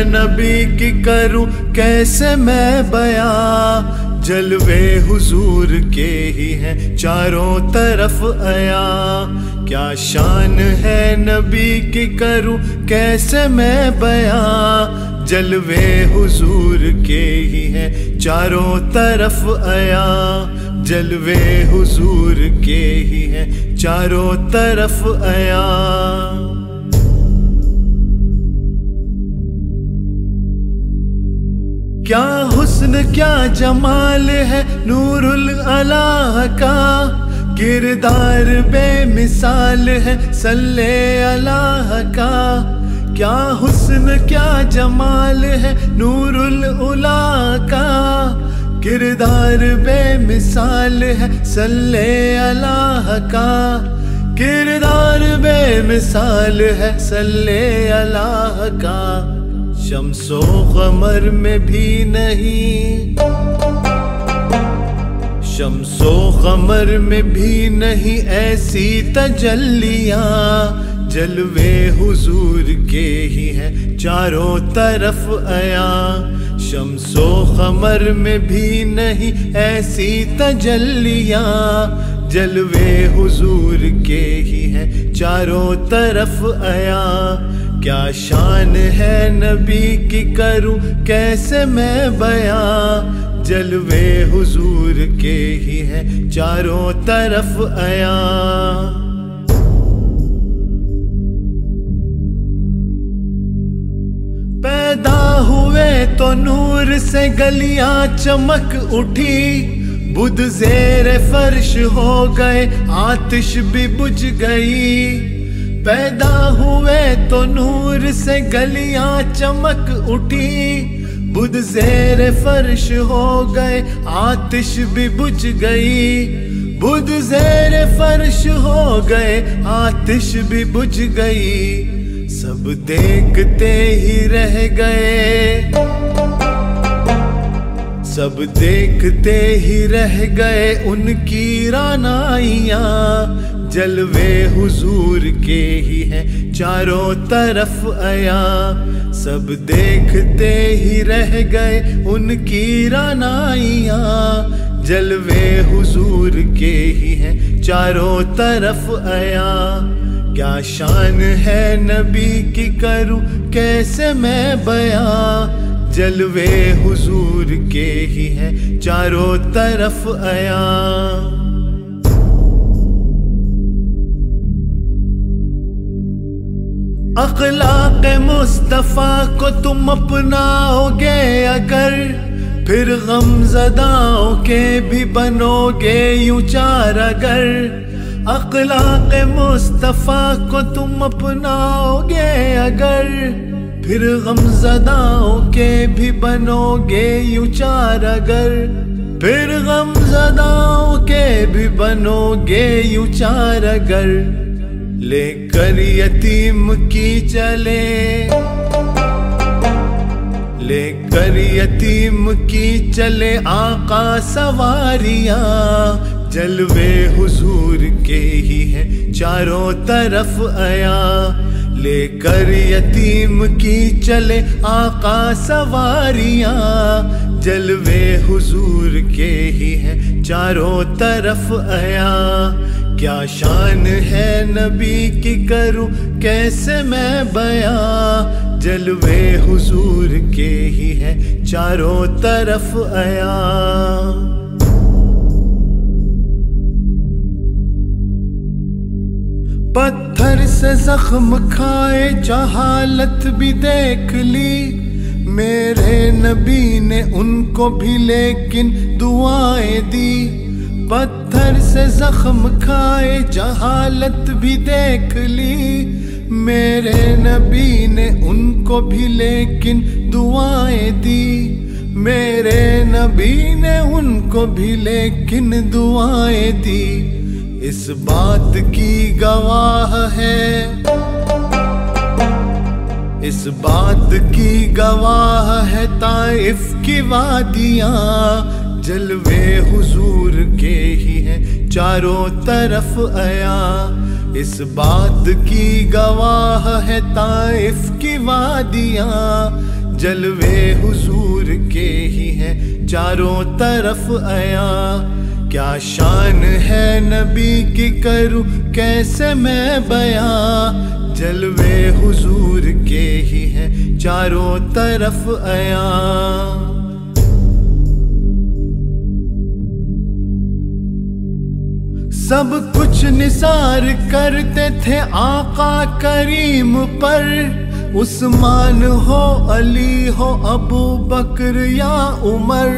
نبی کی کروں کیسے میں بیاں، جلوے حضور کے ہی ہیں چاروں طرف عیاں۔ کیا شان ہے نبی کی کروں کیسے میں بیاں، جلوے حضور کے ہی ہیں چاروں طرف عیاں، جلوے حضور کے ہی ہیں چاروں طرف عیاں۔ کیا حسن کیا جمال ہے نور الالہ کا، کردار بے مثال ہے صلی اللہ کا۔ کیا حسن کیا جمال ہے نور الالہ کا، کردار بے مثال ہے صلی اللہ کا، کردار بے مثال ہے صلی اللہ کا۔ شمس و قمر میں بھی نہیں، شمس و قمر میں بھی نہیں ایسی تجلیاں، جلوے حضور کے ہی ہیں چاروں طرف عیاں۔ شمس و قمر میں بھی نہیں ایسی تجلیاں، جلوے حضور کے ہی ہیں چاروں طرف عیاں۔ کیا شان ہے نبی کی کروں کیسے میں بیاں، جلوے حضور کے ہی ہیں چاروں طرف عیاں۔ پیدا ہوئے تو نور سے گلیاں چمک اٹھی، بدھ زیر فرش ہو گئے آتش بھی بجھ گئی۔ پیدا ہوئے تو نور سے گلیاں چمک اٹھی، بدھ زیر فرش ہو گئے آتش بھی بجھ گئی، بدھ زیر فرش ہو گئے آتش بھی بجھ گئی۔ سب دیکھتے ہی رہ گئے، سب دیکھتے ہی رہ گئے ان کی رعنائیاں، جلوے حضور کے ہی ہیں چاروں طرف عیاں۔ سب دیکھتے ہی رہ گئے ان کی رعنائیاں، جلوے حضور کے ہی ہیں چاروں طرف عیاں۔ کیا شان ہے نبی کی کروں کیسے میں بیاں، جلوے حضور کے ہی ہیں چاروں طرف عیاں۔ اخلاق مصطفیٰ کو تم اپناؤ گے اگر، پھر غم زداؤں کے بھی بنو گے یوں چار اگر۔ اخلاق مصطفیٰ کو تم اپناؤ گے اگر، پھر غم زداؤں کے بھی بنو گے یوں چار اگر، پھر غم زداؤں کے بھی بنو گے یوں چار اگر۔ لے کر یتیم کی چلے، لے کر یتیم کی چلے آقا سواریاں، جلوے حضور کے ہی ہیں چاروں طرف عیاں۔ لے کر یتیم کی چلے آقا سواریاں، جلوے حضور کے ہی ہیں چاروں طرف عیاں۔ کیا شان ہے نبی کی کروں کیسے میں بیاں، جلوے حضور کے ہی ہیں چاروں طرف عیاں۔ پتھر سے زخم کھائے جہالت بھی دیکھ لی، میرے نبی نے ان کو بھی لیکن دعائیں دی۔ پتھر سے زخم کھائے جہالت بھی دیکھ لی، میرے نبی نے ان کو بھی لیکن دعائیں دی، میرے نبی نے ان کو بھی لیکن دعائیں دی۔ اس بات کی گواہ ہے، اس بات کی گواہ ہے طائف کی وادیاں، جلوے حضور کے ہی ہیں چاروں طرف عیاں۔ اس بات کی گواہ ہے طائف کی وادیاں، جلوے حضور کے ہی ہیں چاروں طرف عیاں۔ کیا شان ہے نبی کی کروں کیسے میں بیاں، جلوے حضور کے ہی ہیں چاروں طرف عیاں۔ سب کچھ نثار کرتے تھے آقا کریم پر، عثمان ہو علی ہو ابو بکر یا عمر،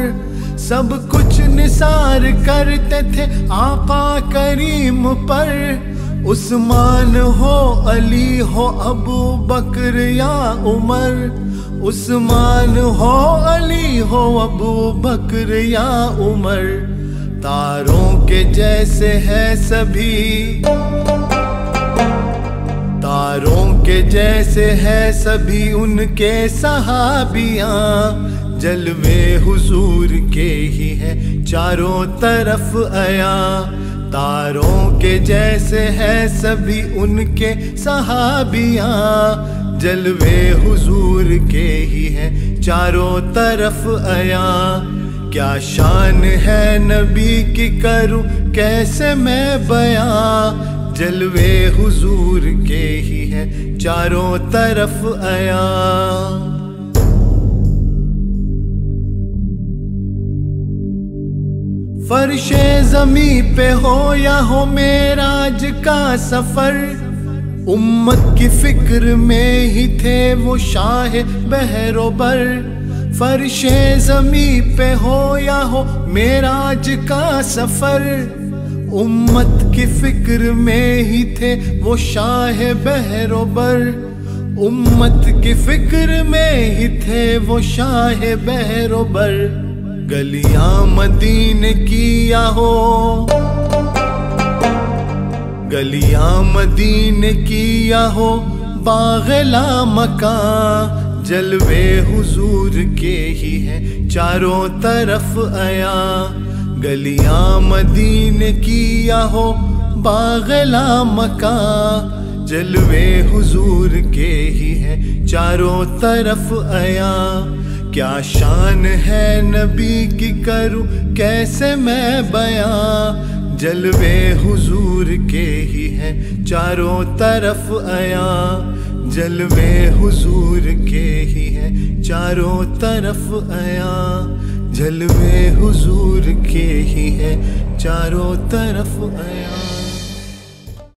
سب کچھ نثار کرتے تھے آقا کریم پر، عثمان ہو علی ہو ابو بکر یا عمر، عثمان ہو علی ہو ابو بکر یا عمر۔ تاروں کے جیسے ہے سبھی، تاروں کے جیسے ہے سبھی ان کے صحابیاں، جلوے حضور کے ہی ہیں چاروں طرف عیاں۔ تاروں کے جیسے ہے سبھی ان کے صحابیاں، جلوے حضور کے ہی ہیں چاروں طرف عیاں۔ کیا شان ہے نبی کی کروں کیسے میں بیاں، جلوے حضور کے ہی ہیں چاروں طرف عیاں۔ فرش زمیں پہ ہو یا ہو معراج کا سفر، امت کی فکر میں ہی تھے وہ شاہ بحر و بر۔ فرش زمیں پہ ہو یا ہو معراج کا سفر، امت کی فکر میں ہی تھے وہ شاہ بحر و بر، امت کی فکر میں ہی تھے وہ شاہ بحر و بر۔ گلیاں مدینے کی یا ہو، گلیاں مدینے کی یا ہو باغ لامکاں، جلوے حضور کے ہی ہیں چاروں طرف عیاں۔ گلیاں مدینے کی یا ہو باغ لامکاں، جلوے حضور کے ہی ہیں چاروں طرف عیاں۔ کیا شان ہے نبی کی کروں کیسے میں بیاں، جلوے حضور کے ہی ہیں چاروں طرف عیاں، جلوے حضور کے ہی ہیں چاروں طرف عیاں، جلوے حضور کے ہی ہیں چاروں طرف عیاں۔